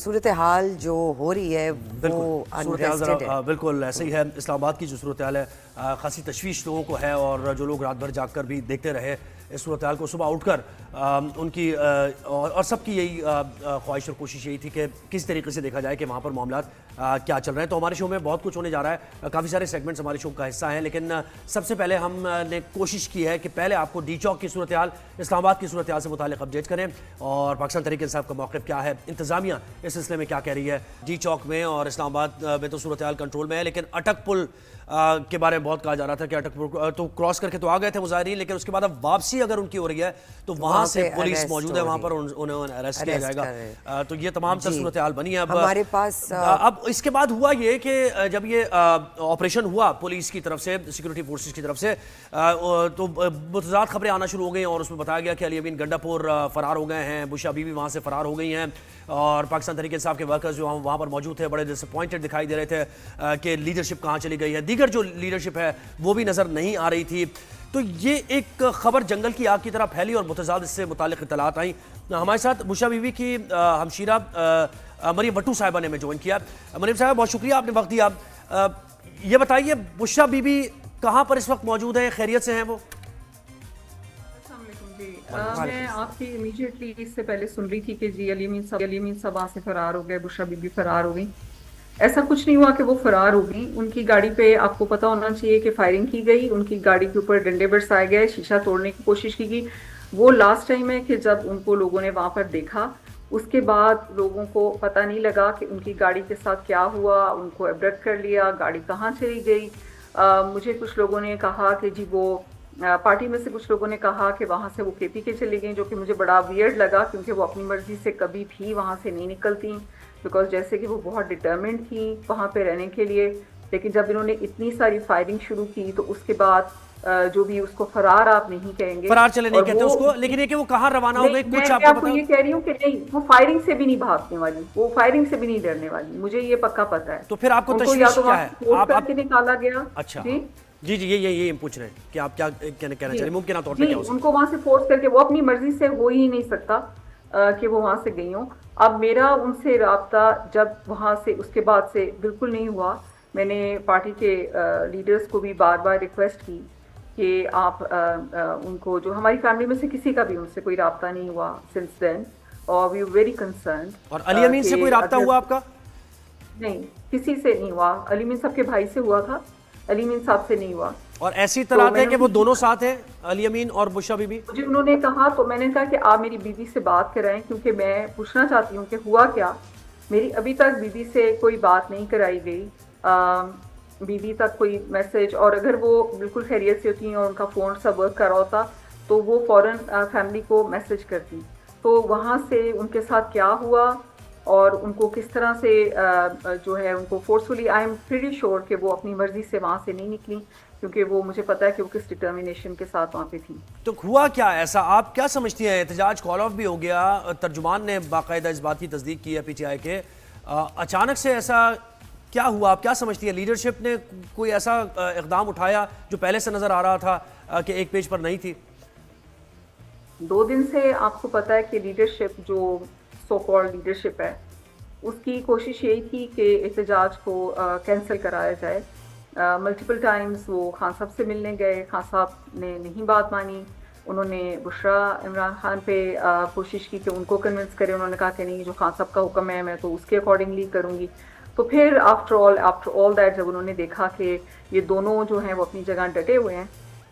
صورتحال جو ہو رہی ہے وہ انریسٹڈ ہے. بالکل ایسے ہی ہے. اسلام آباد کی جو صورتحال ہے خاصی تشویش لوگوں کو ہے، اور جو لوگ رات بھر جاگ کر بھی دیکھتے رہے اس صورتحال کو، صبح اٹھ کر ان کی اور سب کی یہی خواہش اور کوشش یہی تھی کہ کس طریقے سے دیکھا جائے کہ وہاں پر معاملات کیا چل رہے ہیں. تو ہمارے شو میں بہت کچھ ہونے جا رہا ہے، کافی سارے سیگمنٹس ہمارے شو کا حصہ ہیں، لیکن سب سے پہلے ہم نے کوشش کی ہے کہ پہلے آپ کو ڈی چوک کی صورتحال، اسلام آباد کی صورتحال سے متعلق اپڈیٹ کریں اور پاکستان تحریک انصاف کا موقف کیا ہے، انتظامیہ اس سلسلے میں کیا کہہ رہی ہے. ڈی چوک میں اور اسلام آباد میں تو صورتحال کنٹرول میں ہے، لیکن اٹک پل کے بارے میں بہت کہا جا رہا تھا کہ اٹک پل تو کراس کر کے تو آ گئے تھے مظاہرین، لیکن اس کے بعد اب واپسی اگر ان کی ہو رہی ہے تو وہاں سے پولیس موجود ہے، وہاں پر انہیں اریسٹ کیا جائے گا. تو یہ تمام تر صورتحال بنی ہے. ہمارے پاس اب اس کے بعد ہوا یہ کہ جب یہ آپریشن ہوا پولیس کی طرف سے، سیکورٹی فورسز کی طرف سے، تو متضاد خبریں آنا شروع ہو گئی اور اس میں بتایا گیا کہ علی امین گنڈا پور فرار ہو گئے ہیں، بشا بی بی وہاں سے فرار ہو گئی ہیں، اور پاکستان تحریک انصاف کے ورکرز جو وہاں پر موجود تھے بڑے ڈس اپوائنٹڈ دکھائی دے رہے تھے کہ لیڈرشپ کہاں چلی گئی ہے، دیگر جو لیڈرشپ ہے وہ بھی نظر نہیں آ رہی تھی. تو یہ ایک خبر جنگل کی آگ کی طرح پھیلی اور متضاد اس سے متعلق اطلاعات آئیں. ہمارے ساتھ بشا بی بی کی ہمشیرہ مریم وٹو صاحبہ نے ہمیں جوائن کیا. مریم صاحبہ بہت شکریہ آپ نے وقت دیا. یہ بتائیے بشا بی بی کہاں پر اس وقت موجود ہیں، خیریت سے ہیں وہ؟ میں آپ کی امیڈیٹلی اس سے پہلے سن رہی تھی کہ جی علی امین صاحب وہاں سے فرار ہو گئے، بشا بی بی فرار ہو گئی. ایسا کچھ نہیں ہوا کہ وہ فرار ہو گئی. ان کی گاڑی پہ آپ کو پتا ہونا چاہیے کہ فائرنگ کی گئی، ان کی گاڑی کے اوپر ڈنڈے برسائے گئے، شیشہ توڑنے کی کوشش کی گئی. وہ لاسٹ ٹائم ہے کہ جب ان کو لوگوں نے وہاں پر دیکھا، اس کے بعد لوگوں کو پتہ نہیں لگا کہ ان کی گاڑی کے ساتھ کیا ہوا، ان کو ایبڈکٹ کر لیا، گاڑی کہاں چلی گئی. مجھے کچھ لوگوں نے کہا کہ جی وہ پارٹی میں سے کچھ لوگوں نے کہا کہ وہاں سے وہ کے پی کے چلی گئیں، جو کہ مجھے بڑا ویئرڈ لگا کیونکہ وہ اپنی مرضی سے کبھی بھی وہاں سے نہیں نکلتی، بیکاز جیسے کہ وہ بہت ڈٹرمنڈ تھیں وہاں پہ رہنے کے لیے. لیکن جب انہوں نے اتنی ساری فائرنگ شروع کی تو اس کے بعد جو بھی اس کو فرار آپ نہیں کہیں گے، فرار چلے نہیں کہتے اس کو، لیکن یہ کہ وہ کہاں روانہ ہو گئے کچھ میں آپ کو یہ کہہ رہی ہوں کہ نہیں، وہ فائرنگ سے بھی نہیں بھاگنے والی، وہ فائرنگ سے بھی نہیں ڈرنے والی، مجھے یہ پکا پتا ہے. تو پھر آپ کو ان تشویش یا کیا ہے؟ تو وہاں کر کے نکالا گیا. اچھا جی جی یہ پوچھ رہے ہیں کہ آپ کیا کہنا چاہ رہے ہیں، ممکنہ طور پہ جی کیا ہو سکتا ہے؟ ان کو وہاں سے فورس کر کے، وہ اپنی مرضی سے ہو ہی نہیں سکتا کہ وہ وہاں سے گئی ہوں. اب میرا ان سے رابطہ جب وہاں سے اس کے بعد سے بالکل نہیں ہوا. میں نے پارٹی کے لیڈرز کو بھی بار بار ریکویسٹ کی کہ آپ ان کو، جو ہماری فیملی میں سے کسی کا بھی ان سے کوئی رابطہ نہیں ہوا سنس دین، اور وی ویری کنسرنڈ. اور علی امین سے کوئی رابطہ ہوا آپ کا؟ نہیں، کسی سے نہیں ہوا. علی امین صاحب کے بھائی سے ہوا تھا، علی امین صاحب سے نہیں ہوا. اور ایسی اطلاعات ہے کہ وہ دونوں ساتھ ہیں، علی امین اور بشا بی بی؟ مجھے انہوں نے کہا، تو میں نے کہا کہ آپ میری بیوی سے بات کرائیں کیونکہ میں پوچھنا چاہتی ہوں کہ ہوا کیا. میری ابھی تک بیوی سے کوئی بات نہیں کرائی گئی، بیوی تک کوئی میسج، اور اگر وہ بالکل خیریت سے ہوتی ہیں اور ان کا فون سب ورک کر رہا ہوتا تو وہ فوراً فیملی کو میسج کرتی. تو وہاں سے ان کے ساتھ کیا ہوا اور ان کو کس طرح سے جو ہے ان کو forcefully, I am pretty sure کہ وہ اپنی مرضی سے وہاں سے نہیں نکلی، کیونکہ وہ مجھے پتا ہے کہ وہ کس ڈٹرمنیشن کے ساتھ وہاں پہ تھی. تو ہوا کیا ایسا، آپ کیا سمجھتی ہیں؟ احتجاج کال آف بھی ہو گیا، ترجمان نے باقاعدہ اس بات کی تصدیق کی ہے پی ٹی آئی کے، اچانک سے ایسا کیا ہوا؟ آپ کیا سمجھتی ہیں لیڈرشپ نے کوئی ایسا اقدام اٹھایا جو پہلے سے نظر آ رہا تھا کہ ایک پیج پر نہیں تھی؟ 2 دن سے آپ کو پتا ہے کہ لیڈرشپ، جو سو کالڈ لیڈرشپ ہے، اس کی کوشش یہی تھی کہ احتجاج کو کینسل کرایا جائے. ملٹیپل ٹائمز وہ خان صاحب سے ملنے گئے، خان صاحب نے نہیں بات مانی. انہوں نے بشرا عمران خان پہ کوشش کی کہ ان کو کنونس کرے. انہوں نے کہا کہ نہیں، جو خان صاحب کا حکم ہے میں تو اس کے اکارڈنگلی کروں گی. تو پھر آفٹر آل دیٹ، جب انہوں نے دیکھا کہ یہ دونوں جو ہیں وہ اپنی جگہ ڈٹے ہوئے ہیں،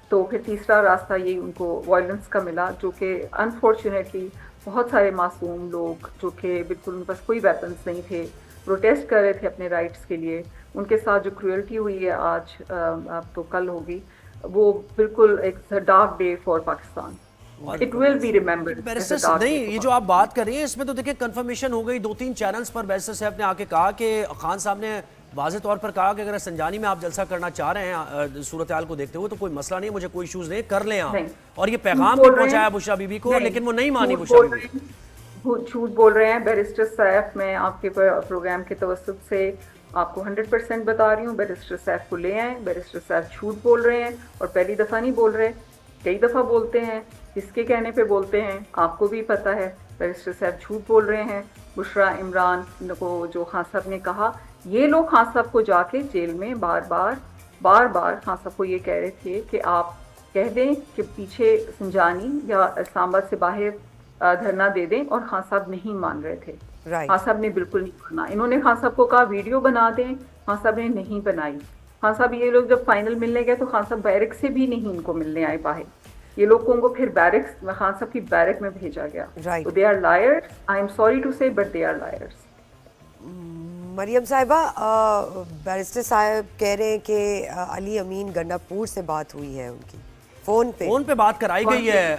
تو پھر تیسرا راستہ یہ ان کو وائلنس کا ملا، جو کہ انفارچونیٹلی بہت سارے معصوم لوگ جو کہ بالکل ان پاس کوئی ویپنس نہیں تھے، پروٹیسٹ کر رہے تھے اپنے رائٹس کے لیے، ان کے ساتھ جو کروئلٹی ہوئی ہے آج، اب تو کل ہوگی، وہ بالکل ایک dark day for Pakistan. It will be remembered as a dark day. نہیں، یہ جو آپ بات کر رہی ہیں اس میں تو دیکھیں کنفرمیشن ہو گئی 2-3 چینلز پر. بیرسٹر صاحب نے آ کے کہا کہ خان صاحب نے واضح طور پر کہا کہ اگر سنجانی میں آپ جلسہ کرنا چاہ رہے ہیں صورتحال کو دیکھتے ہوئے تو کوئی مسئلہ نہیں، مجھے کوئی ایشوز نہیں، کر لیں آپ. اور یہ پیغام بھی پہنچایا بشا بی بی کو، لیکن وہ نہیں مانی بشا بی بی. جھوٹ بول رہے ہیں بیرسٹر صاحب. میں آپ کے پروگرام کے توسط سے آپ کو 100% بتا رہی ہوں، بیرسٹر صاحب کو لے آئیں. بیرسٹر صاحب جھوٹ بول رہے ہیں، اور پہلی دفعہ نہیں بول رہے، کئی دفعہ بولتے ہیں، کس کے کہنے پہ بولتے ہیں آپ کو بھی پتہ ہے. بیرسٹر صاحب جھوٹ بول رہے ہیں. بشرا عمران کو جو خان صاحب نے کہا, یہ لوگ خان صاحب کو جا کے جیل میں بار بار خان صاحب کو یہ کہہ رہے تھے کہ آپ کہہ دیں کہ پیچھے سنجانی یا اسلام آباد سے باہر دھرنا دے دیں, اور خان صاحب نہیں مان رہے تھے. خان صاحب نے بالکل نہیں مانا. انہوں نے خان صاحب کو کہا ویڈیو بنا دیں, خان صاحب نے نہیں بنائی. خان صاحب یہ لوگ جب فائنل ملنے گئے تو خان صاحب بیرک سے بھی نہیں ان کو ملنے آئے باہر. یہ لوگوں کو پھر بیرک, خان صاحب کی بیرک میں بھیجا گیا. تو they are liars, I am sorry to say, but they are liars. Maryam صاحبہ, بیرسٹر صاحب کہہ رہے ہیں کہ علی امین گنڈاپور سے بات ہوئی ہے ان کی فون پہ بات کرائی گئی ہے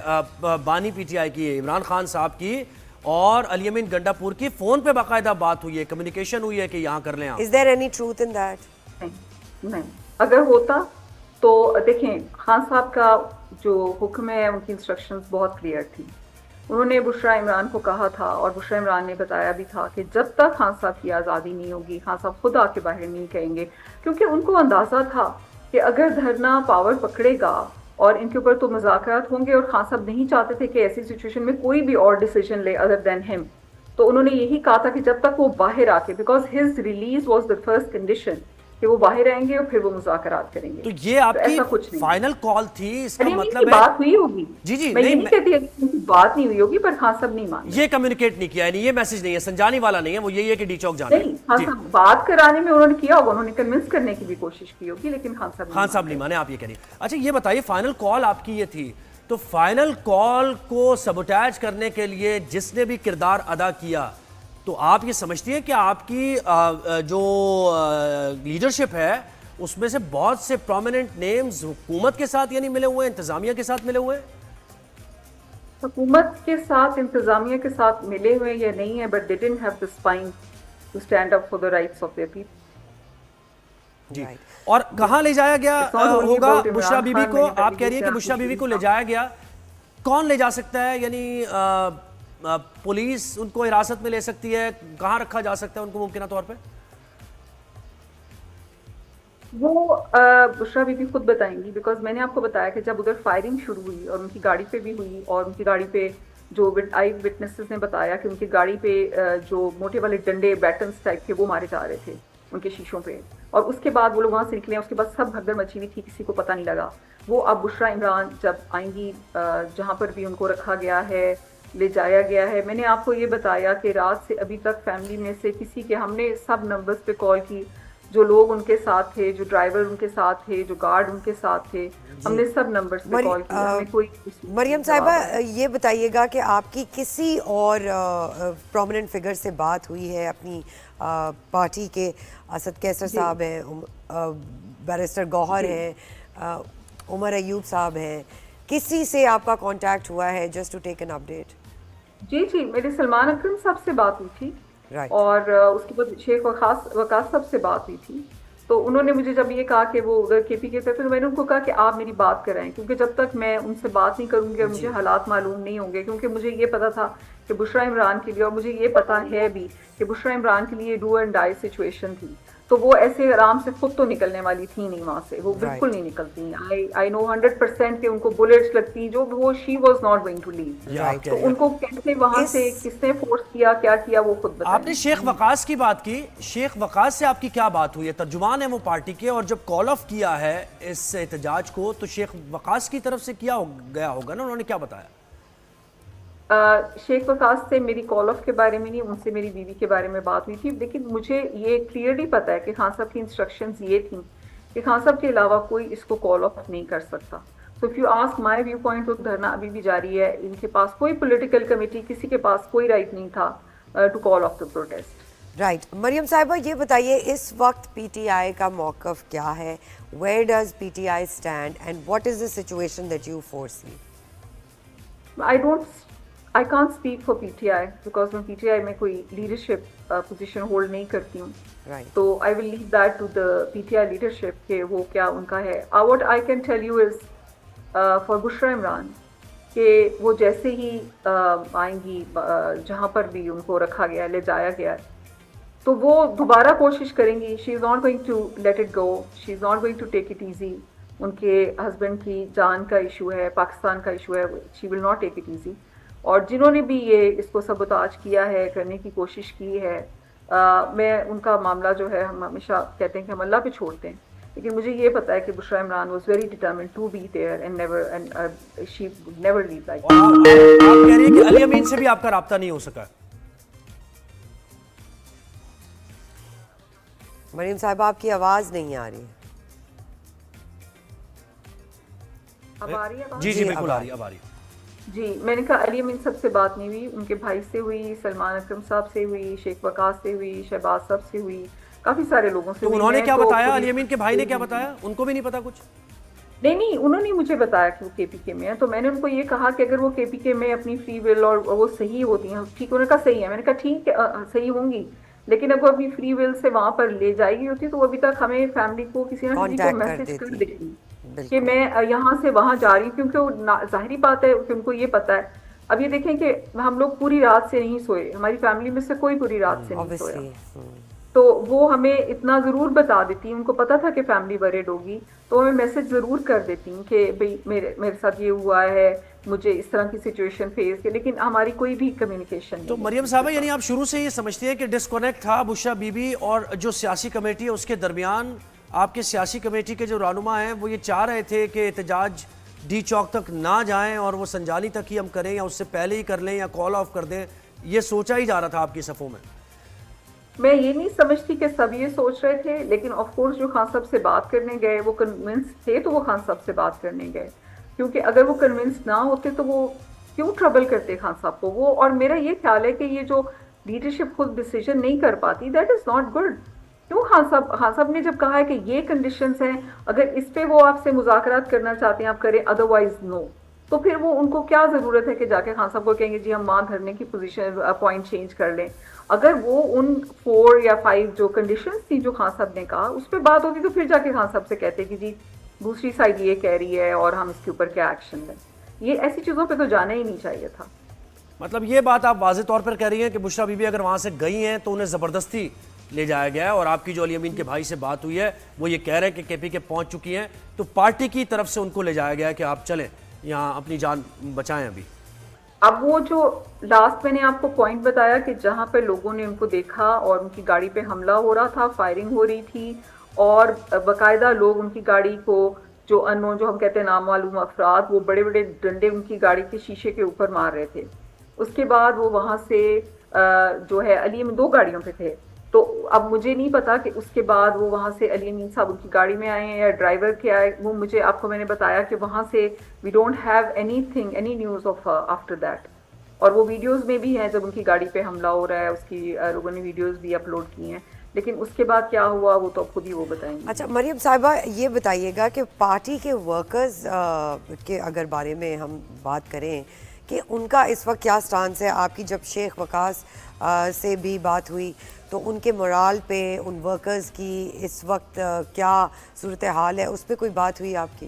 بانی پی ٹی آئی کی, عمران خان صاحب کی اور علی امین گنڈاپور کی فون پہ باقاعدہ بات ہوئی ہے, کمیونیکیشن ہوئی ہے کہ یہاں کر لیں آپ. Is there any truth in that? نہیں, اگر ہوتا تو دیکھیں خان صاحب کا جو حکم ہے, ان کی انسٹرکشنز بہت کلیئر تھی. انہوں نے بشرا عمران کو کہا تھا, اور بشرا عمران نے بتایا بھی تھا کہ جب تک خان صاحب کی آزادی نہیں ہوگی, خان صاحب خود آ کے باہر نہیں کہیں گے, کیونکہ ان کو اندازہ تھا کہ اگر دھرنا پاور پکڑے گا اور ان کے اوپر تو مذاکرات ہوں گے, اور خان صاحب نہیں چاہتے تھے کہ ایسی سچویشن میں کوئی بھی اور ڈیسیجن لے ادر دین ہم. تو انہوں نے یہی کہا تھا کہ جب تک وہ باہر آ کے, because his release was the first condition, کہ وہ باہر آئیں گے اور پھر وہ مذاکرات کریں گے. تو یہ آپ کی فائنل کال تھی, اس کا مطلب ہے بات ہوئی ہوگی. جی میں یہ نہیں کہتی بات نہیں ہوئی ہوگی, پر خان صاحب نہیں مان, یہ کمیونیکیٹ نہیں کیا, یعنی یہ میسج نہیں ہے, سنجانی والا نہیں ہے, وہ یہی ہے کہ ڈی چوک جانا. نہیں, خان صاحب بات کرانے میں انہوں نے کیا ہوگا, انہوں نے کنونس کرنے کی بھی کوشش کی ہوگی, لیکن خان صاحب نہیں مانے, آپ یہ کہہ رہی ہیں. اچھا یہ بتائیے, فائنل کال آپ کی یہ تھی, تو فائنل کال کو سبوٹیج کرنے کے لیے جس نے بھی کردار ادا کیا, تو آپ یہ سمجھتی ہیں کہ آپ کی جو لیڈرشپ ہے اس میں سے بہت سے پرومیننٹ نیمز حکومت کے ساتھ یعنی ملے ہوئے ہیں, انتظامیہ کے ساتھ ملے ہوئے ہیں؟ حکومت کے ساتھ, انتظامیہ کے ساتھ ملے ہوئے یا نہیں ہے, but they didn't have the spine to stand up for the rights of their people. جی, اور کہاں لے جایا گیا ہوگا بشرا بی بی کو؟ آپ کہہ رہی ہیں کہ بشرا بی بی کو لے جایا گیا, کون لے جا سکتا ہے, یعنی پولیس ان کو حراست میں لے سکتی ہے, کہاں رکھا جا سکتا ہے ان کو ممکنہ طور پہ؟ وہ بشرا بی بی خود بتائیں گی, بیکاز میں نے آپ کو بتایا کہ جب ادھر فائرنگ شروع ہوئی اور ان کی گاڑی پہ بھی ہوئی, اور ان کی گاڑی پہ جو آئی وٹنسز نے بتایا کہ ان کی گاڑی پہ جو موٹے والے ڈنڈے بیٹنس ٹائپ کے وہ مارے جا رہے تھے ان کے شیشوں پہ, اور اس کے بعد وہ لوگ وہاں سے نکلے, اس کے بعد سب بھگدڑ مچی ہوئی تھی, کسی کو پتہ نہیں لگا. وہ اب بشرا عمران جب آئیں گی, جہاں پر بھی ان کو رکھا گیا ہے, لے جایا گیا ہے, میں نے آپ کو یہ بتایا کہ رات سے ابھی تک فیملی میں سے کسی کے, ہم نے سب نمبرز پہ کال کی, جو لوگ ان کے ساتھ تھے, جو ڈرائیور ان کے ساتھ تھے, جو گارڈ ان کے ساتھ تھے, ہم نے سب نمبرز پہ کال کی. ہمیں کوئی مریم صاحبہ یہ بتائیے گا کہ آپ کی کسی اور پرومیننٹ فگر سے بات ہوئی ہے اپنی پارٹی کے؟ اسد کیسر صاحب ہیں, بیرسٹر گوہر ہیں, عمر ایوب صاحب ہیں, کسی سے آپ کا کانٹیکٹ ہوا ہے just to take an update? جی جی, میرے سلمان اکرم صاحب سے بات ہوئی تھی, اور اس کے بعد شیخ وقاص صاحب سے بات ہوئی تھی. تو انہوں نے مجھے جب یہ کہا کہ وہ ادھر کے پی کے تھے, تو میں نے ان کو کہا کہ آپ میری بات کرائیں, کیونکہ جب تک میں ان سے بات نہیں کروں گی اور مجھے حالات معلوم نہیں ہوں گے, کیونکہ مجھے یہ پتا تھا کہ بشرا عمران کے لیے, اور مجھے یہ پتا ہے بھی کہ بشرا عمران کے لیے ڈو اینڈ ڈائی سچویشن تھی, تو وہ ایسے آرام سے خود تو نکلنے والی تھی نہیں وہاں سے, وہ بالکل نہیں نکلتی. آئی نو 100% کہ ان کو بلیٹس لگتی, جو وہ she was not going to leave. تو ان کو کیسے وہاں سے کس نے فورس کیا, کیا کیا, وہ خود بتائیں. آپ نے شیخ وقاص کی بات کی, شیخ وقاص سے آپ کی کیا بات ہوئی ہے؟ ترجمان ہے وہ پارٹی کے, اور جب کال آف کیا ہے اس احتجاج کو تو شیخ وقاص کی طرف سے کیا گیا ہوگا نا, انہوں نے کیا بتایا؟ شیخ وقاص سے میری کال آف کے بارے میں نہیں, ان سے میری بیوی کے بارے میں بات ہوئی تھی, لیکن مجھے یہ کلیئرلی پتا ہے کہ خان صاحب کی انسٹرکشنز یہ تھیں کہ خان صاحب کے علاوہ کوئی اس کو کال آف نہیں کر سکتا. تو if you ask my view point, تو دھرنا ابھی بھی جاری ہے, ان کے پاس کوئی پولیٹیکل کمیٹی, کسی کے پاس کوئی رائٹ نہیں تھا to call off the protest. Right. Maryam صاحبہ یہ بتائیے اس وقت پی ٹی آئی کا موقف کیا ہے؟ Where does P T I stand and what is the situation that you foresee? I can't speak for PTI because میں PTI میں کوئی لیڈرشپ پوزیشن ہولڈ نہیں کرتی ہوں, تو I will leave that to the PTI leadership کہ وہ کیا ان کا ہے. What I can tell you is for بشرا عمران کہ وہ جیسے ہی آئیں گی جہاں پر بھی ان کو رکھا گیا, لے جایا گیا, تو وہ دوبارہ کوشش کریں گی. She is not going to let it go, she is not going to take it easy. ان کے ہسبینڈ کی جان کا ایشو ہے, پاکستان کا ایشو ہے, she will not take it easy. اور جنہوں نے بھی یہ اس کو سبوتاج کیا ہے، کرنے کی کوشش کی ہے، میں ان کا معاملہ جو ہے ہم ہمیشہ کہتے ہیں کہ ہم اللہ پہ چھوڑتے ہیں، لیکن مجھے یہ پتا ہے کہ Bushra Imran was very determined to be there and never and she never live like. اور آپ کہہ رہی ہیں کہ علی امین سے بھی آپ کا رابطہ نہیں ہو سکا؟ مریم صاحبہ آپ کی آواز نہیں آ رہی. اب آ رہی ہے بات؟ جی جی، بالکل اب آ رہی اب آ رہی. جی، میں نے کہا علی امین صاحب سے بات نہیں ہوئی، ان کے بھائی سے ہوئی، سلمان اکرم صاحب سے ہوئی، شیخ وقاص سے ہوئی، شہباز صاحب سے ہوئی، کافی سارے لوگوں سے تو ہوئی. انہوں نے میں کیا تو بتایا؟ خود علی امین کے بھائی نے کیا ہی- بتایا؟ ان کو بھی نہیں پتا کچھ؟ نہیں، انہوں نے مجھے بتایا کہ وہ کے پی کے میں ہے، تو میں نے ان کو یہ کہا کہ اگر وہ کے پی کے میں اپنی فری ول اور وہ صحیح ہوتی ہیں، ٹھیک، انہوں نے کہا صحیح ہے. میں نے کہا ٹھیک ہے، صحیح ہوں گی، لیکن اگر وہ اپنی فری ول سے وہاں پر لے جائے گی ہوتی تو ابھی تک ہمیں فیملی کو کسی نہ کسی کو کانٹیکٹ کر میسج کر دیتی. دیتی کہ بالکل. میں یہاں سے وہاں جا رہی ہوں، کیونکہ وہ ظاہری بات ہے کہ ان کو یہ پتا ہے. اب یہ دیکھیں کہ ہم لوگ پوری رات سے نہیں سوئے، ہماری فیملی میں سے کوئی پوری رات سے نہیں سویا، obviously. تو وہ ہمیں اتنا ضرور بتا دیتی، ان کو پتا تھا کہ فیملی ورڈ ہوگی، تو ہمیں میسج ضرور کر دیتی کہ بھئی میرے ساتھ یہ ہوا ہے، مجھے اس طرح کی سچویشن فیس ہے، لیکن ہماری کوئی بھی کمیونیکیشن تو نہیں ہے مریم ان کے صاحبہ، یعنی ساتھ. آپ شروع سے یہ سمجھتی ہیں کہ ڈسکونیکٹ تھا بشریٰ بی بی اور جو سیاسی کمیٹی ہے اس کے درمیان؟ آپ کے سیاسی کمیٹی کے جو رہنما ہیں وہ یہ چاہ رہے تھے کہ احتجاج ڈی چوک تک نہ جائیں اور وہ سنجانی تک ہی ہم کریں، یا اس سے پہلے ہی کر لیں یا کال آف کر دیں، یہ سوچا ہی جا رہا تھا آپ کی صفوں میں؟ میں یہ نہیں سمجھتی کہ سب یہ سوچ رہے تھے، لیکن آف کورس جو خان صاحب سے بات کرنے گئے وہ کنونس تھے، تو وہ خان صاحب سے بات کرنے گئے، کیونکہ اگر وہ کنونس نہ ہوتے تو وہ کیوں ٹربل کرتے خان صاحب کو. وہ اور میرا یہ خیال ہے کہ یہ جو لیڈرشپ خود ڈیسیجن نہیں کر پاتی، دیٹ از ناٹ گڈ. کیوں خان صاحب نے جب کہا ہے کہ یہ کنڈیشنز ہیں، اگر اس پہ وہ آپ سے مذاکرات کرنا چاہتے ہیں آپ کریں، ادروائز نو، تو پھر وہ ان کو کیا ضرورت ہے کہ جا کے خان صاحب کو کہیں گے جی ہم وہاں دھرنے کی پوزیشن پوائنٹ چینج کر لیں. اگر وہ ان 4 یا 5 جو کنڈیشنز تھی جو خان صاحب نے کہا اس پہ بات ہوتی تو پھر جا کے خان صاحب سے کہتے کہ جی دوسری سائڈ یہ کہہ رہی ہے اور ہم اس کے اوپر کیا ایکشن لیں. یہ ایسی چیزوں پہ تو جانا ہی نہیں چاہیے تھا. مطلب یہ بات آپ واضح طور پر کہہ رہی ہیں کہ بشریٰ بی بی اگر وہاں سے گئی ہیں تو انہیں زبردستی لے جایا گیا ہے، اور آپ کی جو علی امین کے بھائی سے بات ہوئی ہے وہ یہ کہہ رہے ہیں کہ کے پی کے پہنچ چکی ہیں، تو پارٹی کی طرف سے ان کو لے جایا گیا ہے کہ آپ چلیں یہاں اپنی جان بچائیں ابھی. اب وہ جو لاسٹ میں نے آپ کو پوائنٹ بتایا کہ جہاں پہ لوگوں نے ان کو دیکھا اور ان کی گاڑی پہ حملہ ہو رہا تھا، فائرنگ ہو رہی تھی، اور باقاعدہ لوگ ان کی گاڑی کو جو انون جو ہم کہتے ہیں نامعلوم افراد وہ بڑے بڑے ڈنڈے ان کی گاڑی کے شیشے کے اوپر مار رہے تھے. اس کے بعد وہ وہاں سے جو ہے علی امین 2 گاڑیوں پہ تھے، تو اب مجھے نہیں پتا کہ اس کے بعد وہ وہاں سے علی امین صاحب ان کی گاڑی میں آئے ہیں یا ڈرائیور کے آئے. وہ مجھے آپ کو میں نے بتایا کہ وہاں سے we don't have anything any news of after that. اور وہ ویڈیوز میں بھی ہیں جب ان کی گاڑی پہ حملہ ہو رہا ہے، اس کی لوگوں نے ویڈیوز بھی اپلوڈ کی ہیں، لیکن اس کے بعد کیا ہوا وہ تو خود ہی وہ بتائیں گے. اچھا مریم صاحبہ، یہ بتائیے گا کہ پارٹی کے ورکرز کے اگر بارے میں ہم بات کریں کہ ان کا اس وقت کیا سٹانس ہے؟ آپ کی جب شیخ وقاص سے بھی بات ہوئی تو ان کے مورال پہ، ان ورکرز کی اس وقت کیا صورتحال ہے، اس پہ کوئی بات ہوئی آپ کی؟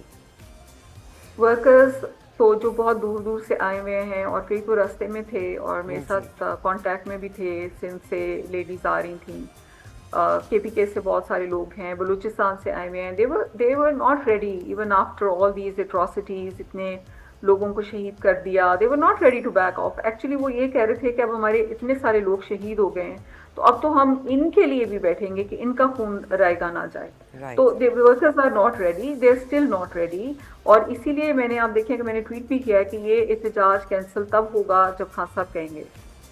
ورکرز تو جو بہت دور دور سے آئے ہوئے ہیں اور کئی تو راستے میں تھے اور میرے ساتھ کانٹیکٹ میں بھی تھے، سندھ سے لیڈیز آ رہی تھیں، کے پی کے سے بہت سارے لوگ ہیں، بلوچستان سے آئے ہوئے ہیں. they were not ready even after all these atrocities. اتنے لوگوں کو شہید کر دیا. they were not ready to back off. Actually وہ یہ کہہ رہے تھے کہ اب ہمارے اتنے سارے لوگ شہید ہو گئے ہیں تو اب تو ہم ان کے لیے بھی بیٹھیں گے کہ ان کا خون رائگاں نہ جائے. تو the workers are not ready, they're still not ready. اور اسی لیے میں نے آپ دیکھیں کہ میں نے ٹویٹ بھی کیا ہے کہ یہ احتجاج کینسل تب ہوگا جب خان صاحب کہیں گے.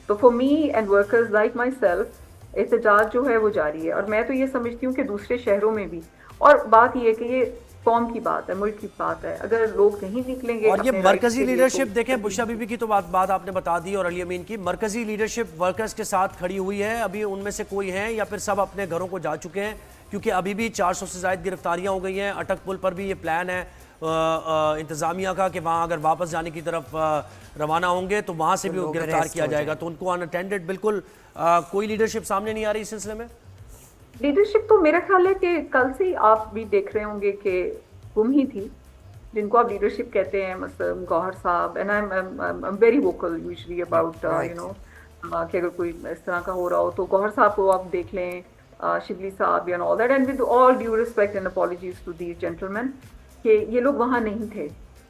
تو for me and workers like my self احتجاج جو ہے وہ جاری ہے. اور میں تو یہ سمجھتی ہوں کہ دوسرے شہروں میں بھی. اور بات یہ ہے کہ یہ قوم کی بات ہے، ملک کی بات ہے، اگر لوگ نہیں نکلیں گے. اور یہ مرکزی لیڈرشپ دیکھیں، بشریٰ بی بی کی تو بات آپ نے بتا دی، اور علی امین کی مرکزی لیڈرشپ ورکرز کے ساتھ کھڑی ہوئی ہے. ابھی ان میں سے کوئی ہیں یا پھر سب اپنے گھروں کو جا چکے ہیں؟ کیونکہ ابھی بھی 400 سے زائد گرفتاریاں ہو گئی ہیں. اٹک پل پر بھی یہ پلان ہے انتظامیہ کا کہ وہاں اگر واپس جانے کی طرف روانہ ہوں گے تو وہاں سے بھی گرفتار کیا جائے گا. تو ان کو ان اٹینڈڈ بالکل کوئی لیڈرشپ سامنے نہیں آ رہی اس سلسلے میں؟ لیڈرشپ تو میرا خیال ہے کہ کل سے ہی آپ بھی دیکھ رہے ہوں گے کہ گم ہی تھی، جن کو آپ لیڈرشپ کہتے ہیں، مثلا گوہر صاحب. And I am very vocal usually about کہ اگر کوئی اس طرح کا ہو رہا ہو تو گوہر صاحب کو آپ دیکھ لیں، شبلی صاحب and all that. And with all due respect and apologies to these gentlemen کہ یہ لوگ وہاں نہیں تھے.